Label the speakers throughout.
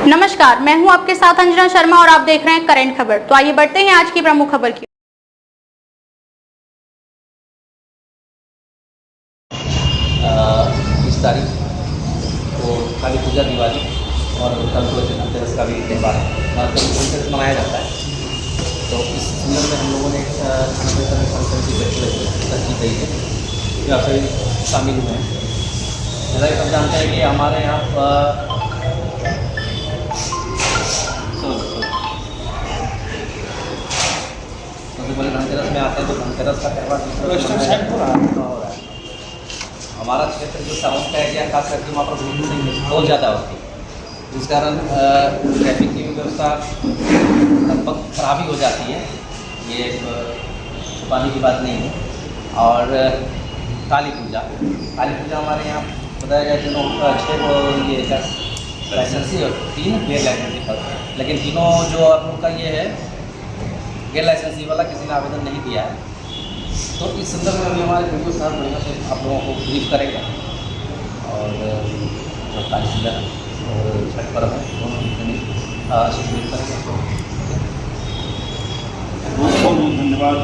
Speaker 1: नमस्कार, मैं हूं आपके साथ अंजना शर्मा और आप देख रहे हैं करंट खबर। तो आइए बढ़ते हैं आज की प्रमुख खबर की।
Speaker 2: 20 तारीख को काली पूजा, दिवाली और कल को धनतेरस का भी त्यौहार है। धनतेरस मनाया जाता है। तो इस संदर्भ में हम लोगों ने संस्कृति तरजीह दी है कि आप सभी शामिल हुए हैं। जैसा कि सब जानते हैं कि हमारे यहाँ सबसे पहले धनतेरस में आते हैं। तो धनतेरस का त्यौहार हो रहा है। हमारा क्षेत्र जो टाउन का एरिया खास करके वहाँ पर बहुत ज़्यादा होती है, जिस कारण ट्रैफिक की व्यवस्था लगभग खराब ही हो जाती है। ये छुपाने की बात नहीं है। और काली पूजा हमारे यहाँ बताया जाए तीनों ये क्या लाइसेंसी और 3 गैर लाइसेंसी पर, लेकिन तीनों जो आप लोग का ये है गैर लाइसेंसी वाला किसी ने आवेदन नहीं दिया है। तो इस संदर्भ में भी हमारे वीडियो साहब बढ़िया से आप लोगों को ब्रीफ करेगा। और जो काली पूजा और छठ पर्व है दोनों आशीष ब्रीफ करेगा।
Speaker 3: बहुत बहुत धन्यवाद।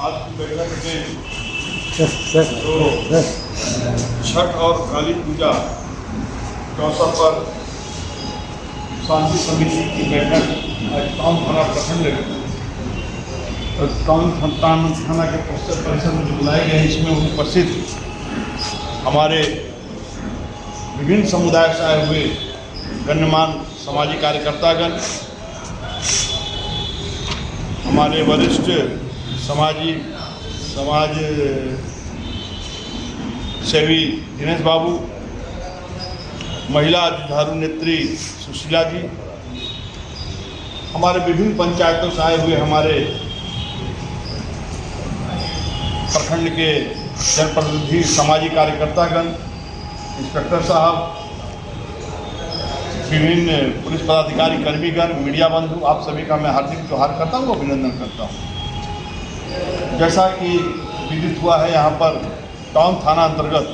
Speaker 3: आज की बैठक में जो छठ और काली पूजा के अवसर पर शांति समिति की बैठक टाउन थाना प्रखंड टाउन थाना के परिसर में बुलाए गए, इसमें उपस्थित हमारे विभिन्न समुदाय से आए हुए गण्यमान सामाजिक कार्यकर्तागण, हमारे वरिष्ठ समाज सेवी दिनेश बाबू, महिला जुझारू नेत्री सुशीला जी, हमारे विभिन्न पंचायतों से आए हुए हमारे प्रखंड के जनप्रतिनिधि, सामाजिक कार्यकर्तागण, इंस्पेक्टर साहब, विभिन्न पुलिस पदाधिकारी, कर्मीगण, मीडिया बंधु, आप सभी का मैं हार्दिक जोहार करता हूँ, अभिनंदन करता हूँ। जैसा कि विदित हुआ है, यहाँ पर टाउन थाना अंतर्गत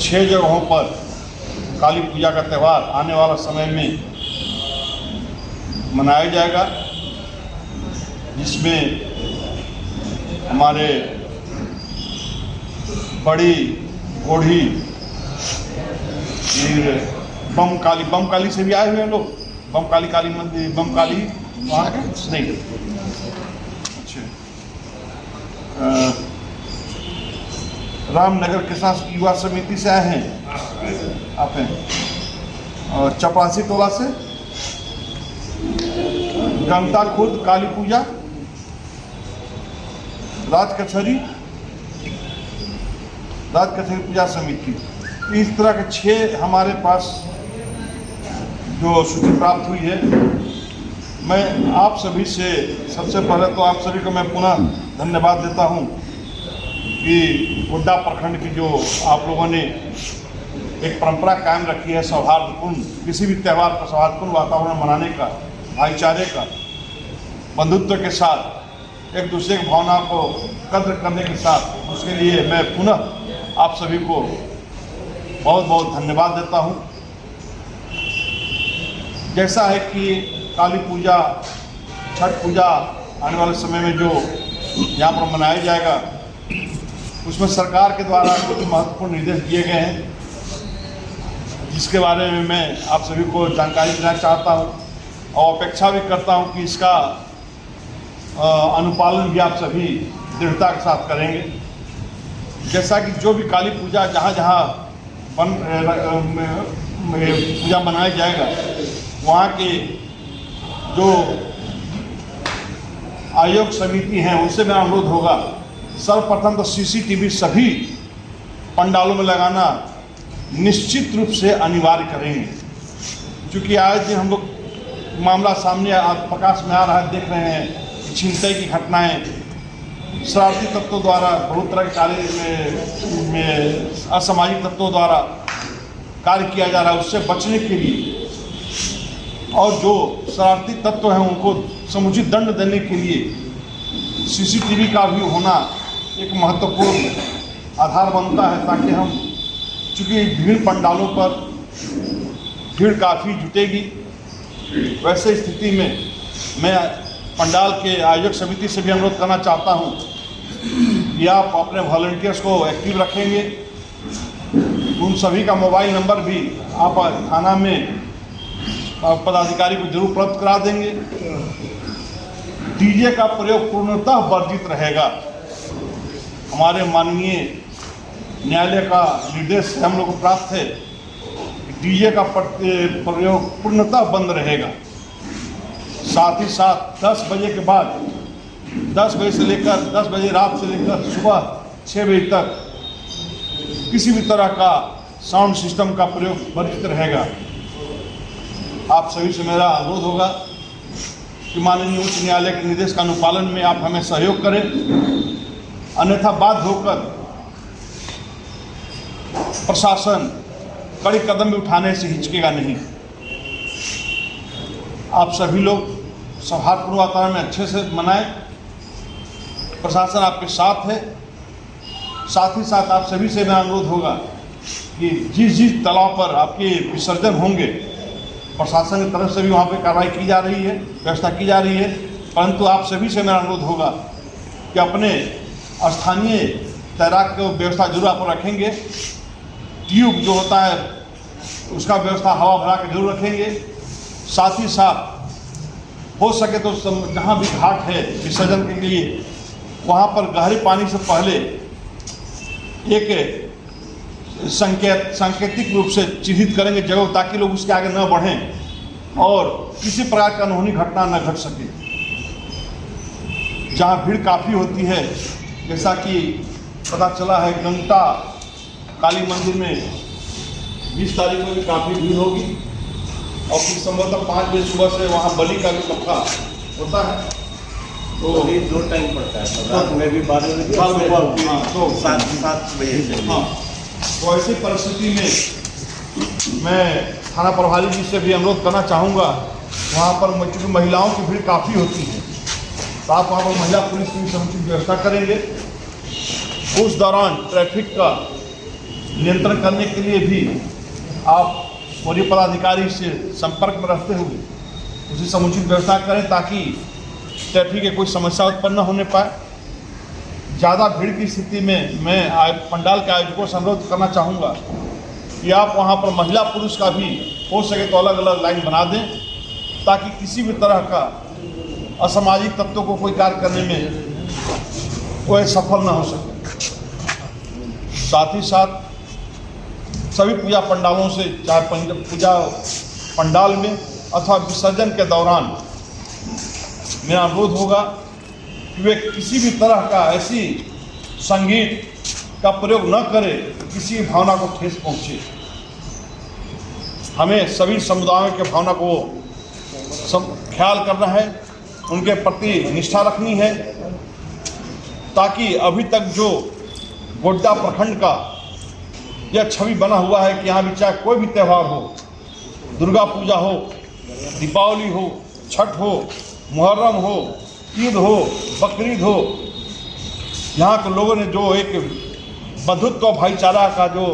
Speaker 3: 6 जगहों पर काली पूजा का त्यौहार आने वाला समय में मनाया जाएगा, जिसमें हमारे बड़ी गोढ़ी बम काली से भी आए हुए हैं लोग। बम काली मंदिर, बम काली वहाँ नहीं, अच्छा, रामनगर किसान युवा समिति से आए हैं आप हैं, और चपरासी टोला से, गंगता खुर्द काली पूजा, राजकचहरी पूजा समिति, इस तरह के 6 हमारे पास जो सूची प्राप्त हुई है। मैं आप सभी से सबसे पहले तो आप सभी को मैं पुनः धन्यवाद देता हूं कि गोड्डा प्रखंड की जो आप लोगों ने एक परंपरा कायम रखी है, सौहार्दपूर्ण किसी भी त्यौहार का सौहार्दपूर्ण वातावरण मनाने का, भाईचारे का, बंधुत्व के साथ एक दूसरे की भावना को कद्र करने के साथ, उसके लिए मैं पुनः आप सभी को बहुत बहुत धन्यवाद देता हूं। जैसा है कि काली पूजा, छठ पूजा आने वाले समय में जो यहाँ पर मनाया जाएगा, उसमें सरकार के द्वारा कुछ महत्वपूर्ण निर्देश दिए गए हैं, जिसके बारे में मैं आप सभी को जानकारी देना चाहता हूं और अपेक्षा भी करता हूं कि इसका अनुपालन भी आप सभी दृढ़ता के साथ करेंगे। जैसा कि जो भी काली पूजा जहाँ जहाँ पूजा मनाया जाएगा, वहाँ के जो आयोग समिति हैं उनसे मेरा अनुरोध होगा, सर्वप्रथम तो CCTV सभी पंडालों में लगाना निश्चित रूप से अनिवार्य करेंगे, क्योंकि आज दिन हम लोग मामला सामने प्रकाश में आ रहा है, देख रहे हैं छिनतई की घटनाएं शरारती तत्वों द्वारा, बहुत तरह के कार्य में असामाजिक तत्वों द्वारा कार्य किया जा रहा है। उससे बचने के लिए और जो शरारती तत्व हैं उनको समुचित दंड देने के लिए CCTV का भी होना एक महत्वपूर्ण आधार बनता है, ताकि हम चूँकि विभिन्न पंडालों पर भीड़ काफ़ी जुटेगी, वैसे स्थिति में मैं पंडाल के आयोजक समिति से भी अनुरोध करना चाहता हूं कि आप अपने वॉलंटियर्स को एक्टिव रखेंगे। उन सभी का मोबाइल नंबर भी आप थाना में पदाधिकारी को जरूर उपलब्ध करा देंगे। डीजे का प्रयोग पूर्णतः वर्जित रहेगा। हमारे माननीय न्यायालय का निर्देश हम लोग को प्राप्त है कि डीजे का प्रयोग पूर्णतः बंद रहेगा। साथ ही साथ 10 बजे के बाद 10 बजे से लेकर 10 बजे रात से लेकर सुबह 6 बजे तक किसी भी तरह का साउंड सिस्टम का प्रयोग वर्जित रहेगा। आप सभी से मेरा अनुरोध होगा कि माननीय उच्च न्यायालय के निर्देश का अनुपालन में आप हमें सहयोग करें, अन्यथा बाध्य होकर प्रशासन कड़ी कदम भी उठाने से हिचकेगा नहीं। आप सभी लोग सौहार्दपूर्ण वातावरण में अच्छे से मनाएं। प्रशासन आपके साथ है। साथ ही साथ आप सभी से मेरा अनुरोध होगा कि जिस जिस तालाब पर आपके विसर्जन होंगे, प्रशासन की तरफ से भी वहाँ पे कार्रवाई की जा रही है, व्यवस्था की जा रही है, परंतु आप सभी से मेरा अनुरोध होगा कि अपने स्थानीय तैराक को व्यवस्था जरूर आप रखेंगे। ट्यूब जो होता है उसका व्यवस्था हवा भरा के जरूर रखेंगे। साथ ही साथ हो सके तो जहाँ भी घाट है विसर्जन के लिए, वहाँ पर गहरे पानी से पहले एक सांकेतिक रूप से चिन्हित करेंगे जगह, ताकि लोग उसके आगे न बढ़ें और किसी प्रकार की अनहोनी घटना न घट सके। जहाँ भीड़ काफ़ी होती है, जैसा कि पता चला है गंगटा काली मंदिर में 20 तारीख को भी काफ़ी भीड़ होगी और फिर संभवतः 5 बजे सुबह से वहाँ बलि का भी पक्का होता है।
Speaker 4: तो अभी 2 टाइम पड़ता है, रात में भी 12 बजे,
Speaker 3: हाँ, तो
Speaker 4: 7 बजे से।
Speaker 3: हाँ, तो ऐसी परिस्थिति में मैं थाना प्रभारी जी से भी अनुरोध करना चाहूँगा, वहाँ पर चूँकि महिलाओं की भीड़ काफ़ी होती है, तो आप वहाँ पर महिला पुलिस की समुचित व्यवस्था करेंगे। उस दौरान ट्रैफिक का नियंत्रण करने के लिए भी आप वरीय पदाधिकारी से संपर्क में रहते हुए उसी समुचित व्यवस्था करें, ताकि ट्रैफिक की कोई समस्या उत्पन्न न होने पाए। ज़्यादा भीड़ की स्थिति में मैं पंडाल के आयोजकों से अनुरोध करना चाहूँगा कि आप वहाँ पर महिला पुरुष का भी हो सके तो अलग अलग लाइन बना दें, ताकि किसी भी तरह का असामाजिक तत्वों को कोई कार्य करने में कोई सफल न हो सके। साथ ही साथ सभी पूजा पंडालों से, चाहे पूजा पंडाल में अथवा विसर्जन के दौरान, मेरा अनुरोध होगा कि वे किसी भी तरह का ऐसी संगीत का प्रयोग न करें किसी भी भावना को ठेस पहुँचे। हमें सभी समुदायों के भावना को ख्याल करना है, उनके प्रति निष्ठा रखनी है, ताकि अभी तक जो गोड्डा प्रखंड का यह छवि बना हुआ है कि यहाँ भी चाहे कोई भी त्यौहार हो, दुर्गा पूजा हो, दीपावली हो, छठ हो, मुहर्रम हो, ईद हो, बकरीद हो, यहाँ के लोगों ने जो एक बंधुत्व और भाईचारा का जो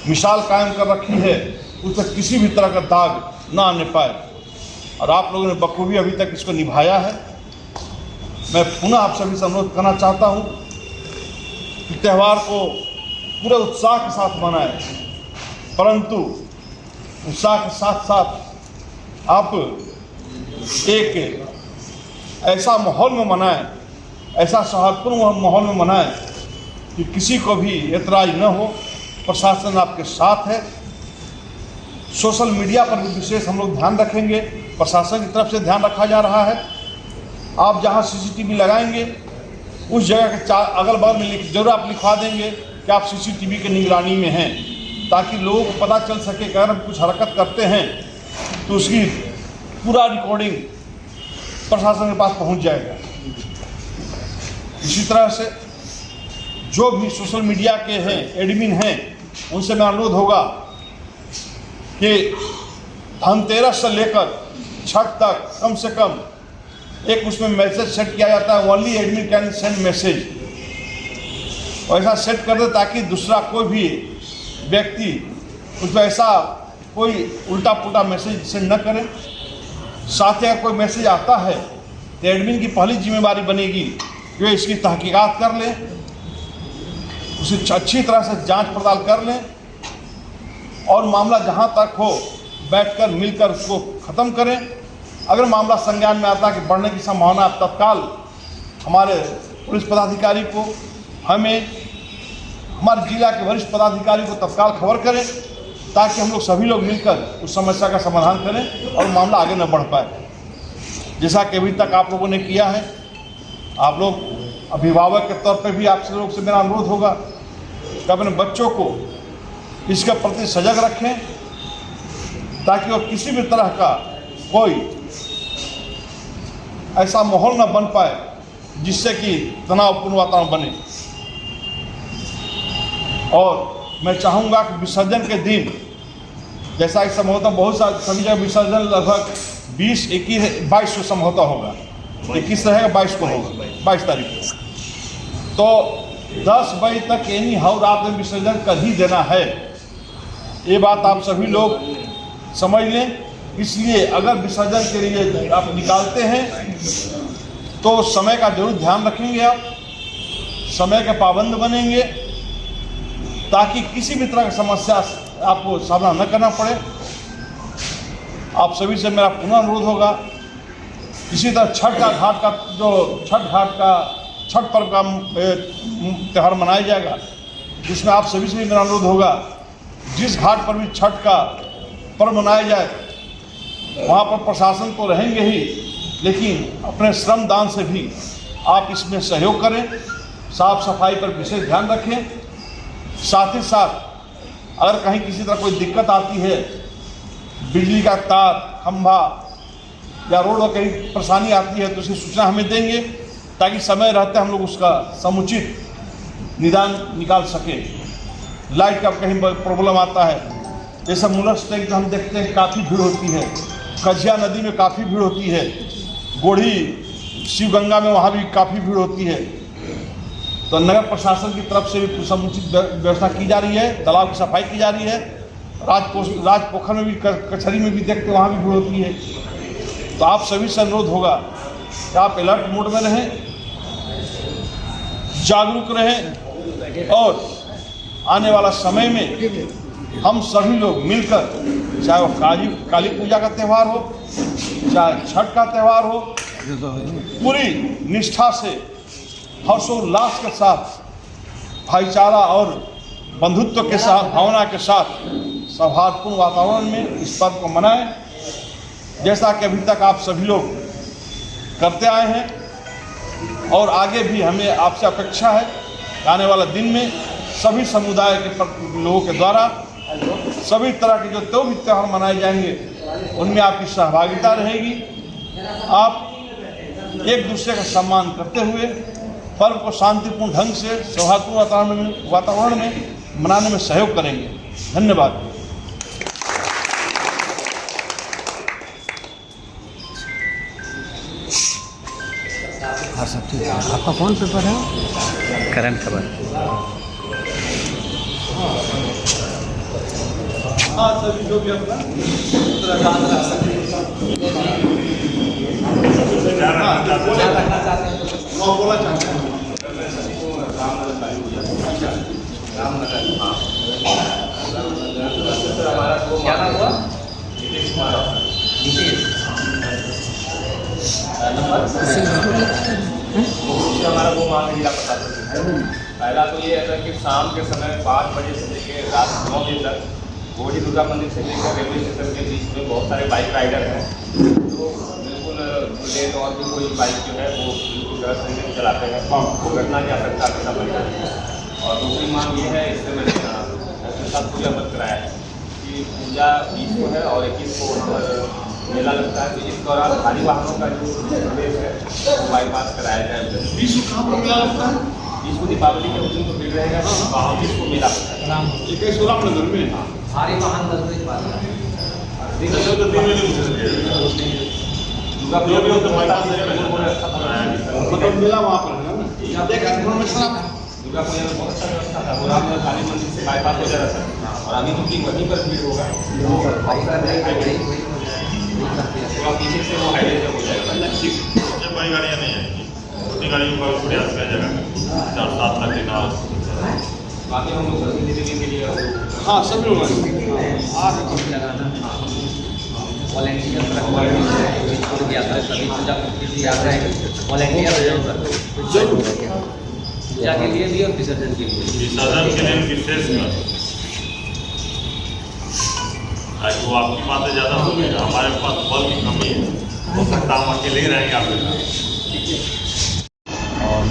Speaker 3: मिसाल कायम कर रखी है, उस पर किसी भी तरह का दाग ना आने पाए, और आप लोगों ने बखूबी अभी तक इसको निभाया है। मैं पुनः आप सभी से अनुरोध करना चाहता हूँ कि त्यौहार को पूरे उत्साह के साथ मनाएं, परंतु उत्साह के साथ साथ आप एक ऐसा माहौल में मनाएं, ऐसा सौहार्दपूर्ण माहौल में मनाएं कि किसी को भी एतराज न हो। प्रशासन आपके साथ है। सोशल मीडिया पर भी विशेष हम लोग ध्यान रखेंगे, प्रशासन की तरफ से ध्यान रखा जा रहा है। आप जहां सीसीटीवी लगाएंगे उस जगह के अगल बगल में जरूर आप लिखवा देंगे कि आप सीसीटीवी की निगरानी में हैं, ताकि लोगों को पता चल सके कि अगर हम कुछ हरकत करते हैं तो उसकी पूरा रिकॉर्डिंग प्रशासन के पास पहुंच जाएगा। इसी तरह से जो भी सोशल मीडिया के हैं, एडमिन हैं, उनसे मेरा अनुरोध होगा कि धनतेरस से लेकर छठ तक कम से कम एक उसमें मैसेज सेट किया जाता है, only admin can send message, और ऐसा सेट कर दे ताकि दूसरा कोई भी व्यक्ति कुछ ऐसा कोई उल्टा पुल्टा मैसेज सेंड न करें। साथ ही अगर कोई मैसेज आता है तो एडमिन की पहली जिम्मेदारी बनेगी कि वे इसकी तहकीकात कर लें, उसे अच्छी तरह से जांच पड़ताल कर लें और मामला जहां तक हो बैठकर मिलकर उसको ख़त्म करें। अगर मामला संज्ञान में आता है कि बढ़ने की संभावना, आप तत्काल हमारे पुलिस पदाधिकारी को, हमें, हमारे जिला के वरिष्ठ पदाधिकारी को तत्काल खबर करें ताकि हम लोग सभी लोग मिलकर उस समस्या का समाधान करें और मामला आगे न बढ़ पाए। जैसा कि अभी तक आप लोगों ने किया है, आप लोग अभिभावक के तौर पे भी आपसे लोग से मेरा अनुरोध होगा कि अपने बच्चों को इसके प्रति सजग रखें ताकि वो किसी भी तरह का कोई ऐसा माहौल न बन पाए जिससे कि तनावपूर्ण वातावरण बने। और मैं चाहूँगा कि विसर्जन के दिन, जैसा कि संभवतः बहुत सारे सभी जगह विसर्जन लगभग 20, 21, 22 को संभवतः होगा, 21 रहेगा, 22 को होगा, 22 तारीख को। तो 10 बजे तक यानी हर रात में विसर्जन कर ही देना है, ये बात आप सभी लोग समझ लें। इसलिए अगर विसर्जन के लिए आप निकालते हैं तो समय का जरूर ध्यान रखेंगे, आप समय के पाबंद बनेंगे ताकि किसी भी तरह की समस्या आपको सामना न करना पड़े। आप सभी से मेरा पुनः अनुरोध होगा, इसी तरह छठ पर्व का त्यौहार मनाया जाएगा, जिसमें आप सभी से भी मेरा अनुरोध होगा, जिस घाट पर भी छठ का पर्व मनाया जाए वहाँ पर प्रशासन तो रहेंगे ही, लेकिन अपने श्रम दान से भी आप इसमें सहयोग करें, साफ सफाई पर विशेष ध्यान रखें। साथ ही साथ अगर कहीं किसी तरह कोई दिक्कत आती है, बिजली का तार, खंभा या रोड में कहीं परेशानी आती है तो उसकी सूचना हमें देंगे ताकि समय रहते हम लोग उसका समुचित निदान निकाल सकें। लाइट का कहीं प्रॉब्लम आता है, जैसे मुलर स्टेज हम देखते हैं काफ़ी भीड़ होती है, कझिया नदी में काफ़ी भीड़ होती है, गोढ़ी शिवगंगा में वहाँ भी काफ़ी भीड़ होती है। तो नगर प्रशासन की तरफ से भी समुचित व्यवस्था की जा रही है, तालाब की सफाई की जा रही है, राजपोखर में भी, कचहरी में भी देखते वहाँ भी भीड़ होती है। तो आप सभी से अनुरोध होगा कि आप अलर्ट मोड में रहें, जागरूक रहें और आने वाला समय में हम सभी लोग मिलकर, चाहे वो काली पूजा का त्यौहार हो, चाहे छठ का त्यौहार हो, पूरी निष्ठा से हर्षोल्लास के साथ, भाईचारा और बंधुत्व के साथ, भावना के साथ सौहार्दपूर्ण वातावरण में इस पर्व को मनाएं, जैसा कि अभी तक आप सभी लोग करते आए हैं। और आगे भी हमें आपसे अपेक्षा है कि आने वाला दिन में सभी समुदाय के लोगों के द्वारा सभी तरह के जो भी त्यौहार मनाए जाएंगे उनमें आपकी सहभागिता रहेगी। आप एक दूसरे का सम्मान करते हुए पर्व को शांतिपूर्ण ढंग से सौहार्दपूर्ण वातावरण में मनाने में सहयोग करेंगे। धन्यवाद।
Speaker 5: हाँ सब ठीक है। आपका कौन पेपर है?
Speaker 2: करंट खबर।
Speaker 3: हाँ सभी जो भी अपना बोला चाहते हैं
Speaker 2: क्या नाम हुआ?
Speaker 4: हमारा वो मान लीजिए आप बता सकते हैं। पहला तो ये है कि शाम के समय 5 बजे से लेकर रात 9 बजे तक गोढ़ी दुर्गा मंदिर से लेकर रेलवे स्टेशन के बीच में बहुत सारे बाइक राइडर हैं जो बिल्कुल बुलेट और भी कोई बाइक जो है वो बिल्कुल गलत तरीके से चलाते हैं, वो घटना की आवश्यकता के साथ है। और दूसरी मांग ये है, इससे मैंने उसके साथ पूजा मत कराया है कि पूजा 20 को है और 21 को वहाँ पर मेला लगता है, तो इस दौरान भारी वाहनों का जो प्रवेश है वो बाईपास कराया जाए।
Speaker 3: 20 को कहाँ पर मेला लगता है?
Speaker 4: 20 को दीपावली के उस दिन तो भीड़ रहेगा, 20 को मेला लगता है।
Speaker 3: 21 को रामनगर में
Speaker 2: भारी वाहन 10 बजे के बाद
Speaker 3: मतलब मेला वहाँ पर है ना?
Speaker 4: दुर्गा पूजा में बहुत अच्छा व्यवस्था था, वो रामनगर काली मंदिर से बाईपास हो जा रहा था। और अभी तो वहीं पर भीड़ होगा तो पीछे से वो हाईवे से हो जाएगा।
Speaker 6: जब बड़ी गाड़ियाँ नहीं आएंगी, छोटी गाड़ियों का प्रयास किया जाएगा 4-7 लाख देना।
Speaker 4: बाकी हम लोग सीसीटीवी के लिए
Speaker 3: हाँ सब लोग
Speaker 2: वॉलेंटियर रखवाली यात्रा सभी पूजा की यात्रा है वॉलेंटियर जरूर पूजा के लिए भी और विसर्जन के लिए
Speaker 6: विसर्जन के लिए विशेष आज वो आपकी बातें ज़्यादा सुनेगा, हमारे पास बल की कमी है, हो सकता हम अकेले ही रहेंगे आपके साथ।
Speaker 2: और